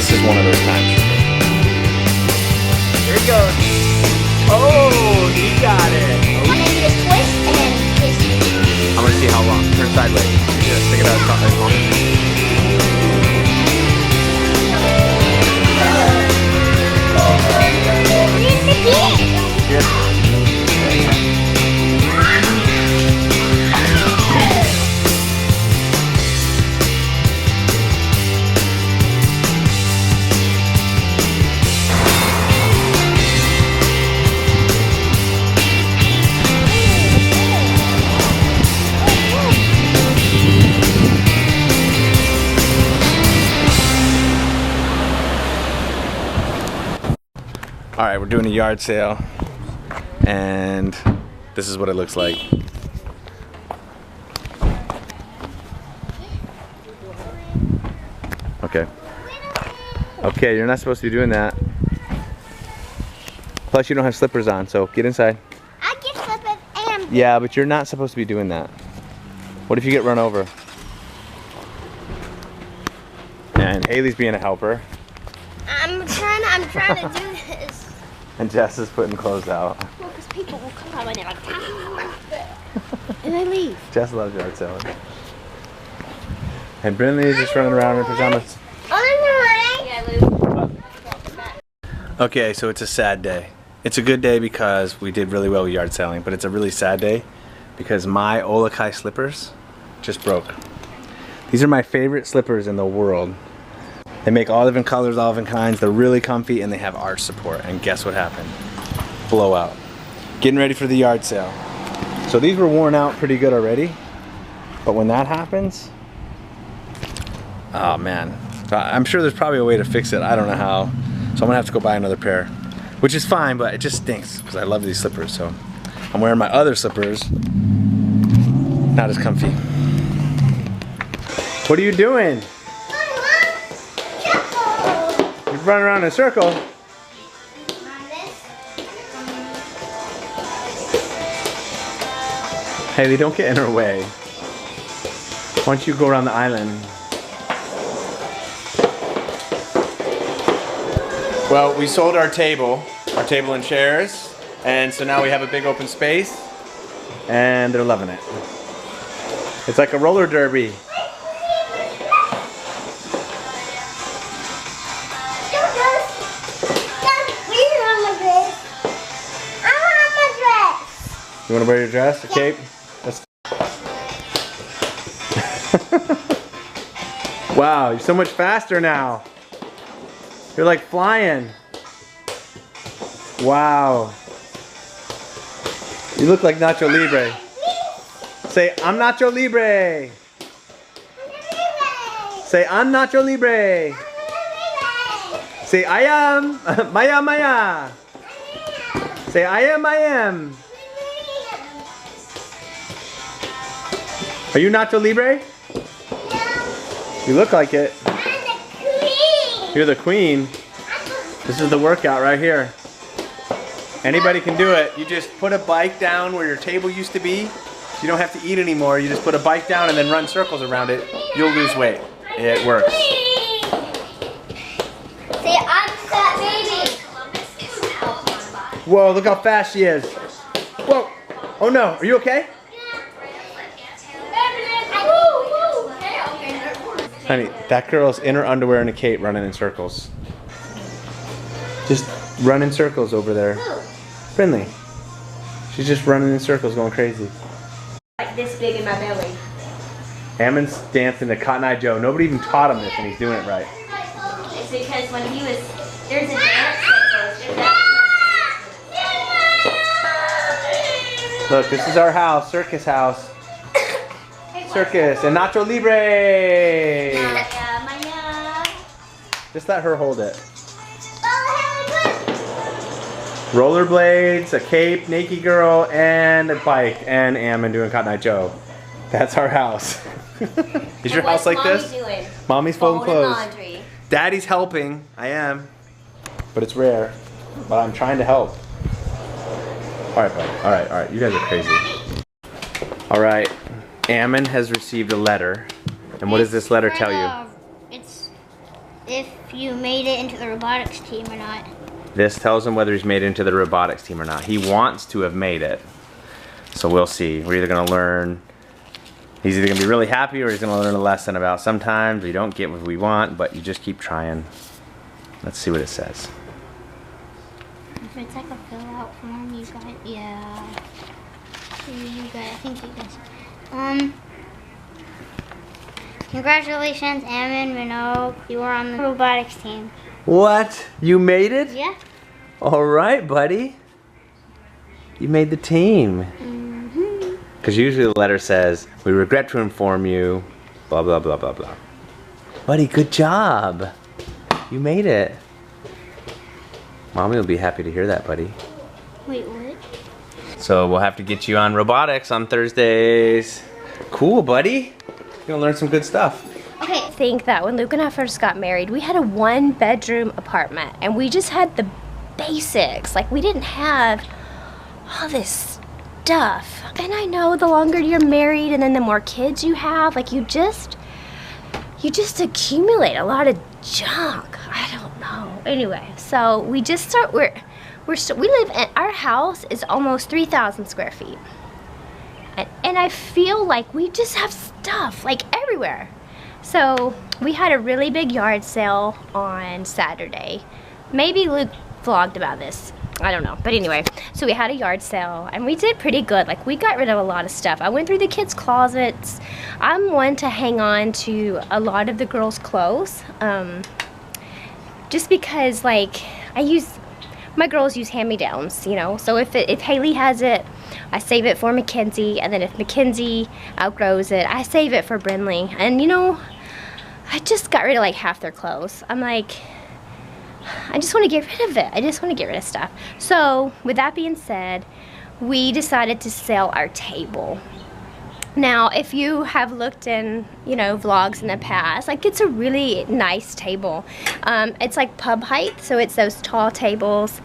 this is one of those times for me. Here it goes. Oh, he got it. Maybe just twist and then twist. I'm gonna see how long. Turn sideways. Yeah, stick it out as long. Here's the key. All right, we're doing a yard sale, and this is what it looks like. Okay. Okay, you're not supposed to be doing that. Plus, you don't have slippers on, so get inside. I get slippers and. Yeah, but you're not supposed to be doing that. What if you get run over? And Haley's being a helper. I'm trying to do this. And Jess is putting clothes out. Well, because people will come and they're like, and they leave. Jess loves yard selling. And Brindley is just running around in pajamas. Yeah, Luke. Okay, so it's a sad day. It's a good day because we did really well with yard selling, but it's a really sad day because my Olakai slippers just broke. These are my favorite slippers in the world. They make all different colors, all different kinds. They're really comfy and they have arch support. And guess what happened? Blowout. Getting ready for the yard sale. So these were worn out pretty good already, but when that happens, oh man. I'm sure there's probably a way to fix it. I don't know how. So I'm gonna have to go buy another pair, which is fine, but it just stinks because I love these slippers. So I'm wearing my other slippers, not as comfy. What are you doing? You're running around in a circle. Haley, don't get in her way. Why don't you go around the island? Well, we sold our table and chairs, and so now we have a big open space, and they're loving it. It's like a roller derby. You want to wear your dress, a cape? Wow, you're so much faster now. You're like flying. Wow. You look like Nacho Libre. Say, I'm Nacho Libre. Say, I'm Nacho Libre. Say, I am. Maya, Maya. Say, I am. Are you Nacho Libre? No. You look like it. I'm the queen. You're the queen. This is the workout right here. Anybody can do it. You just put a bike down where your table used to be. You don't have to eat anymore. You just put a bike down and then run circles around it. You'll lose weight. It works. See, I'm fat baby. Whoa, look how fast she is. Whoa. Oh no, are you okay? Honey, that girl's in her underwear and a cape running in circles. Just run in circles over there. Friendly. She's just running in circles going crazy. Like this big in my belly. Ammon's dancing to Cotton Eye Joe. Nobody even taught him this and he's doing it right. It's because when he was, there's a dance that goes, Look, this is our house, circus house. Circus and Nacho Libre. Maya. Just let her hold it. Rollerblades, a cape, naked girl, and a bike, and Ammon doing Cotton Eye Joe. That's our house. Is your house like this? Doing? Mommy's folding clothes. Laundry. Daddy's helping. I am. But it's rare. But I'm trying to help. Alright, buddy. Alright. You guys are crazy. Alright. Ammon has received a letter. And what does this letter tell you? It's if if you made it into the robotics team or not. This tells him whether he's made it into the robotics team or not. He wants to have made it. So we'll see. We're either gonna learn, he's either gonna be really happy or he's gonna learn a lesson about sometimes we don't get what we want, but you just keep trying. Let's see what it says. If it's like a fill out form, you got, yeah. You got, I think you guys. Congratulations, Ammon, Minogue. You were on the robotics team. What? You made it? Yeah. All right, buddy. You made the team. Because usually the letter says, we regret to inform you, blah, blah, blah, blah, blah. Buddy, good job. You made it. Mommy will be happy to hear that, buddy. Wait, what? So we'll have to get you on robotics on Thursdays. Cool, buddy. You're gonna learn some good stuff. Okay, I think that when Luke and I first got married, we had a 1-bedroom apartment and we just had the basics. Like, we didn't have all this stuff. And I know the longer you're married and then the more kids you have, like you just accumulate a lot of junk. I don't know. Anyway, so we just start, we live in, our house is almost 3,000 square feet. And I feel like we just have stuff like everywhere. So we had a really big yard sale on Saturday. Maybe Luke vlogged about this. I don't know. But anyway, so we had a yard sale and we did pretty good. Like, we got rid of a lot of stuff. I went through the kids' closets. I'm one to hang on to a lot of the girls' clothes. Just because, like, my girls use hand-me-downs, you know. So if Haley has it, I save it for Mackenzie, and then if Mackenzie outgrows it, I save it for Brinley. And you know, I just got rid of like half their clothes. I'm like, I just want to get rid of it. I just want to get rid of stuff. So with that being said, we decided to sell our table. Now, if you have looked in, you know, vlogs in the past, like, it's a really nice table. It's like pub height, so it's those tall tables,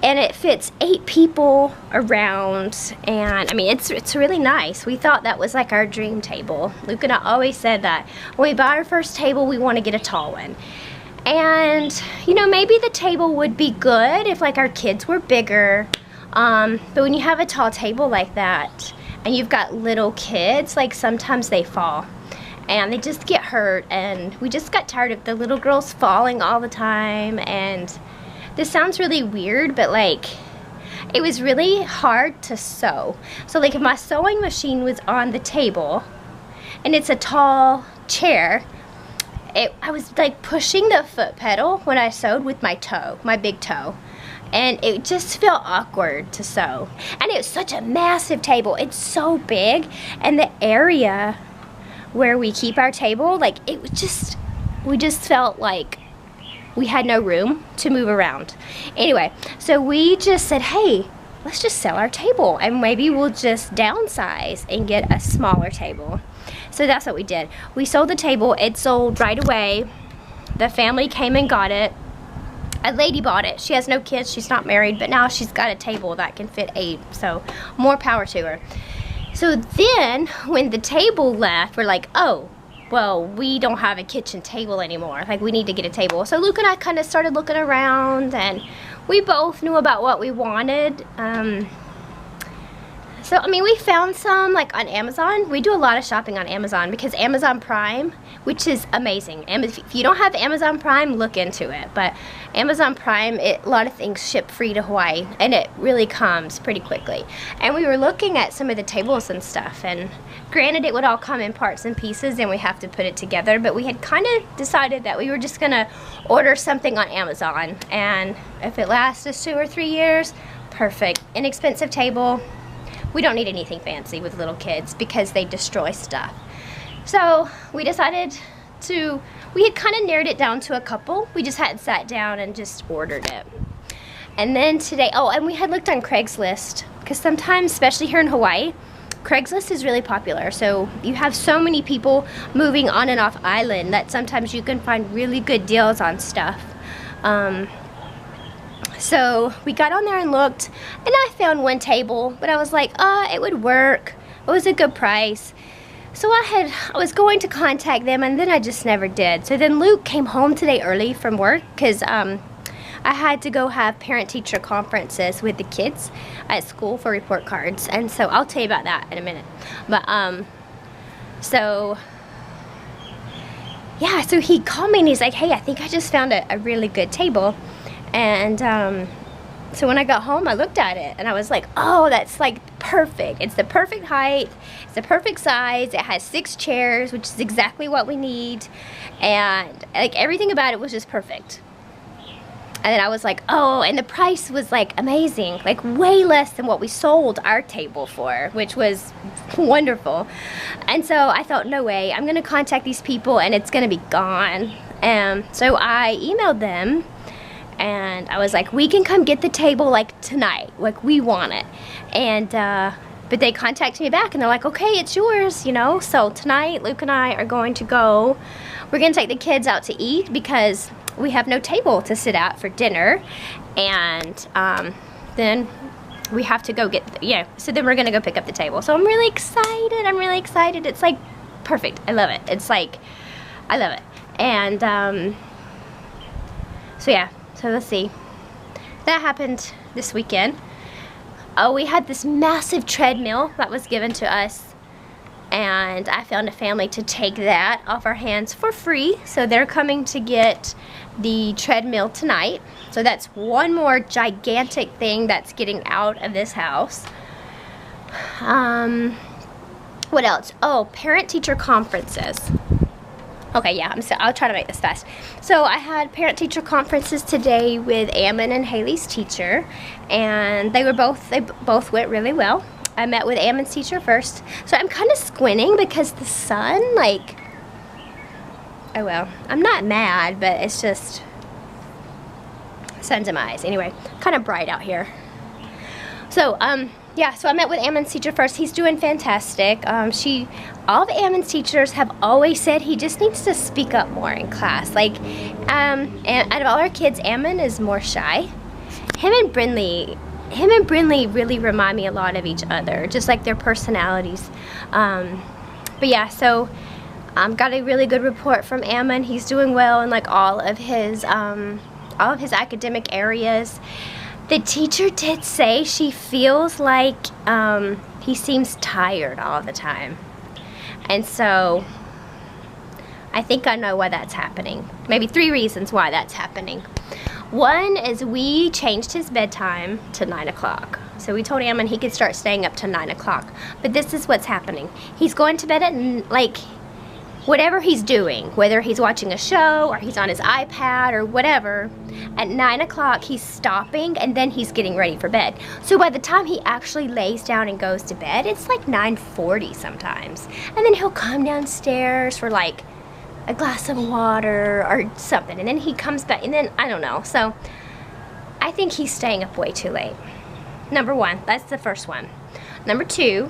and it fits 8 people around, and I mean, it's really nice. We thought that was like our dream table. Luke and I always said that when we buy our first table, we want to get a tall one. And, you know, maybe the table would be good if like our kids were bigger, but when you have a tall table like that, and you've got little kids, like, sometimes they fall and they just get hurt, and we just got tired of the little girls falling all the time. And this sounds really weird, but like, it was really hard to sew. So like, if my sewing machine was on the table and it's a tall chair, I was like pushing the foot pedal when I sewed with my toe, my big toe. And it just felt awkward to sew. And it was such a massive table. It's so big. And the area where we keep our table, like, it was just, we just felt like we had no room to move around. Anyway, so we just said, hey, let's just sell our table and maybe we'll just downsize and get a smaller table. So that's what we did. We sold the table. It sold right away. The family came and got it. A lady bought it. She has no kids, she's not married, but now she's got a table that can fit 8, so more power to her. So then, when the table left, we're like, oh, well, we don't have a kitchen table anymore. Like, we need to get a table. So Luke and I kind of started looking around, and we both knew about what we wanted. So, I mean, we found some, like, on Amazon. We do a lot of shopping on Amazon because Amazon Prime, which is amazing. And if you don't have Amazon Prime, look into it. But Amazon Prime, a lot of things ship free to Hawaii, and it really comes pretty quickly. And we were looking at some of the tables and stuff, and granted, it would all come in parts and pieces, and we have to put it together, but we had kind of decided that we were just going to order something on Amazon, and if it lasts us 2 or 3 years, perfect. Inexpensive table. We don't need anything fancy with little kids because they destroy stuff. So we decided to, we had kind of narrowed it down to a couple. We just hadn't sat down and just ordered it. And then today, oh, and we had looked on Craigslist because sometimes, especially here in Hawaii, Craigslist is really popular. So you have so many people moving on and off island that sometimes you can find really good deals on stuff. So we got on there and looked, and I found one table, but I was like, it would work. It was a good price. So I was going to contact them, and then I just never did. So then Luke came home today early from work because I had to go have parent-teacher conferences with the kids at school for report cards. And so I'll tell you about that in a minute. But so yeah, so he called me and he's like, hey, I think I just found a really good table. And so when I got home, I looked at it and I was like, oh, that's like perfect. It's the perfect height. It's the perfect size. It has 6 chairs, which is exactly what we need. And like everything about it was just perfect. And then I was like, oh, and the price was like amazing, like way less than what we sold our table for, which was wonderful. And so I thought, no way, I'm gonna contact these people and it's gonna be gone. So I emailed them and I was like, we can come get the table like tonight, like we want it. And but they contacted me back and they're like, okay, it's yours, you know. So tonight Luke and I are going to go, we're gonna take the kids out to eat because we have no table to sit at for dinner. And then we have to go get, yeah, so then we're gonna go pick up the table. So I'm really excited. It's like perfect. I love it. It's like, I love it. And so yeah, so let's see. That happened this weekend. Oh, we had this massive treadmill that was given to us, and I found a family to take that off our hands for free. So they're coming to get the treadmill tonight. So that's one more gigantic thing that's getting out of this house. What else? Oh, parent-teacher conferences. Okay, yeah, I'll try to make this fast. So I had parent-teacher conferences today with Ammon and Haley's teacher, and they both went really well. I met with Ammon's teacher first. So I'm kind of squinting because the sun, like, oh well, I'm not mad, but it's just, sun's in my eyes. Anyway, kind of bright out here. So, yeah, so I met with Ammon's teacher first. He's doing fantastic. All of Ammon's teachers have always said he just needs to speak up more in class. Like, and out of all our kids, Ammon is more shy. Him and Brinley really remind me a lot of each other, just like their personalities. But yeah, so got a really good report from Ammon. He's doing well in like all of his academic areas. The teacher did say she feels like he seems tired all the time. And so I think I know why that's happening. Maybe 3 reasons why that's happening. One is we changed his bedtime to 9 o'clock. So we told Ammon he could start staying up to 9 o'clock. But this is what's happening. He's going to bed at, like, whatever he's doing, whether he's watching a show or he's on his iPad or whatever, at 9 o'clock he's stopping and then he's getting ready for bed. So by the time he actually lays down and goes to bed, it's like 9:40 sometimes. And then he'll come downstairs for like a glass of water or something, and then he comes back, and then I don't know. So I think he's staying up way too late. Number 1, that's the first one. Number 2,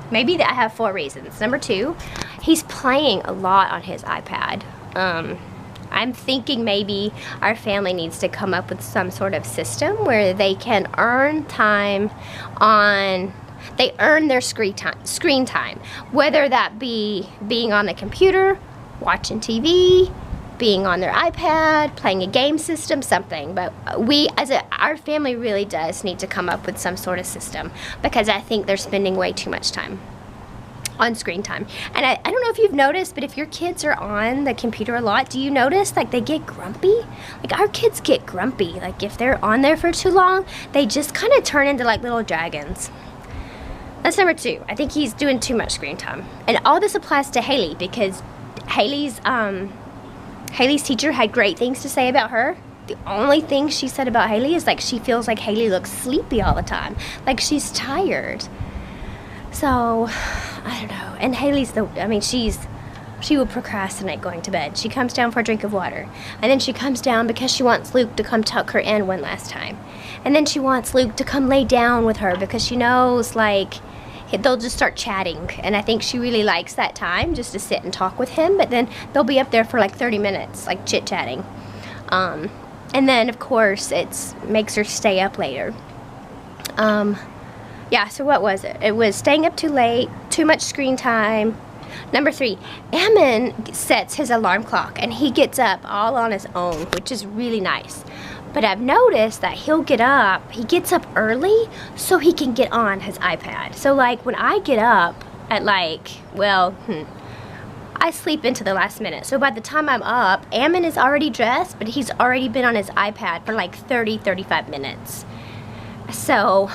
maybe I have 4 reasons. Number 2, he's playing a lot on his iPad. I'm thinking maybe our family needs to come up with some sort of system where they can earn time on, they earn their screen time, whether that be being on the computer, watching TV, being on their iPad, playing a game system, something. But our family really does need to come up with some sort of system, because I think they're spending way too much time on screen time. And I don't know if you've noticed, but if your kids are on the computer a lot, do you notice like they get grumpy? Like our kids get grumpy. Like if they're on there for too long, they just kind of turn into like little dragons. That's number 2. I think he's doing too much screen time. And all this applies to Haley, because Haley's teacher had great things to say about her. The only thing she said about Haley is like she feels like Haley looks sleepy all the time, like she's tired. So I don't know. And Haley's she will procrastinate going to bed. She comes down for a drink of water, and then she comes down because she wants Luke to come tuck her in one last time, and then she wants Luke to come lay down with her because she knows like they'll just start chatting, and I think she really likes that time just to sit and talk with him. But then they'll be up there for like 30 minutes like chit-chatting, and then of course it makes her stay up later. Yeah, so what was it? It was staying up too late, too much screen time, Number 3, Ammon sets his alarm clock and he gets up all on his own, which is really nice. But I've noticed that he gets up early so he can get on his iPad. So like when I get up at like, I sleep into the last minute. So by the time I'm up, Ammon is already dressed, but he's already been on his iPad for like 35 minutes. So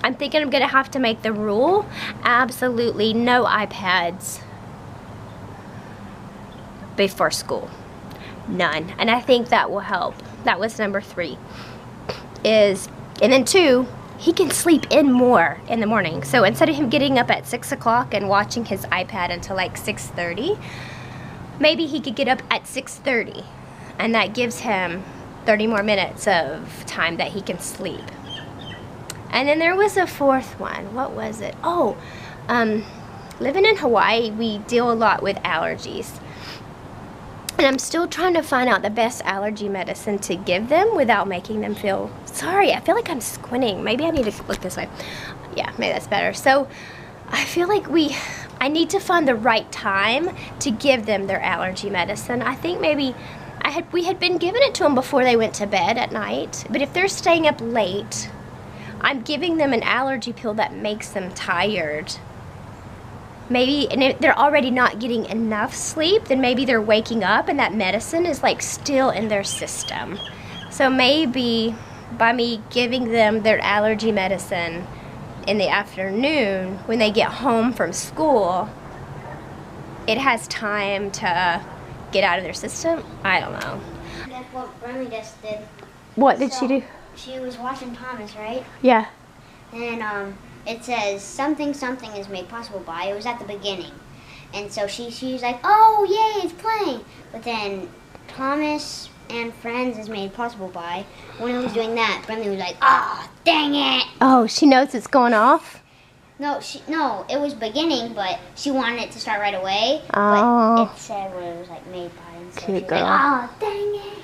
I'm thinking I'm gonna have to make the rule, absolutely no iPads before school. None. And I think that will help. That was number 3. And then 2, he can sleep in more in the morning. So instead of him getting up at 6 o'clock and watching his iPad until like 6:30, maybe he could get up at 6:30. And that gives him 30 more minutes of time that he can sleep. And then there was a 4th one. What was it? Oh, living in Hawaii, we deal a lot with allergies. And I'm still trying to find out the best allergy medicine to give them without making them feel, sorry, I feel like I'm squinting. Maybe I need to look this way. Yeah, maybe that's better. So I feel like I need to find the right time to give them their allergy medicine. I think maybe we had been giving it to them before they went to bed at night. But if they're staying up late, I'm giving them an allergy pill that makes them tired. Maybe, and if they're already not getting enough sleep, then maybe they're waking up and that medicine is like still in their system. So maybe by me giving them their allergy medicine in the afternoon when they get home from school, it has time to get out of their system. I don't know. That's what Burnley just did. What did she do? She was watching Thomas, right? Yeah. And it says something is made possible by. It was at the beginning, and so she's like, oh yay, it's playing. But then Thomas and Friends is made possible by. When he was doing that, Brendan was like, oh dang it. Oh, she knows it's going off? No, it was beginning, but she wanted it to start right away. Oh. But it said what it was like made by. And so Cute she was girl. like, oh dang it.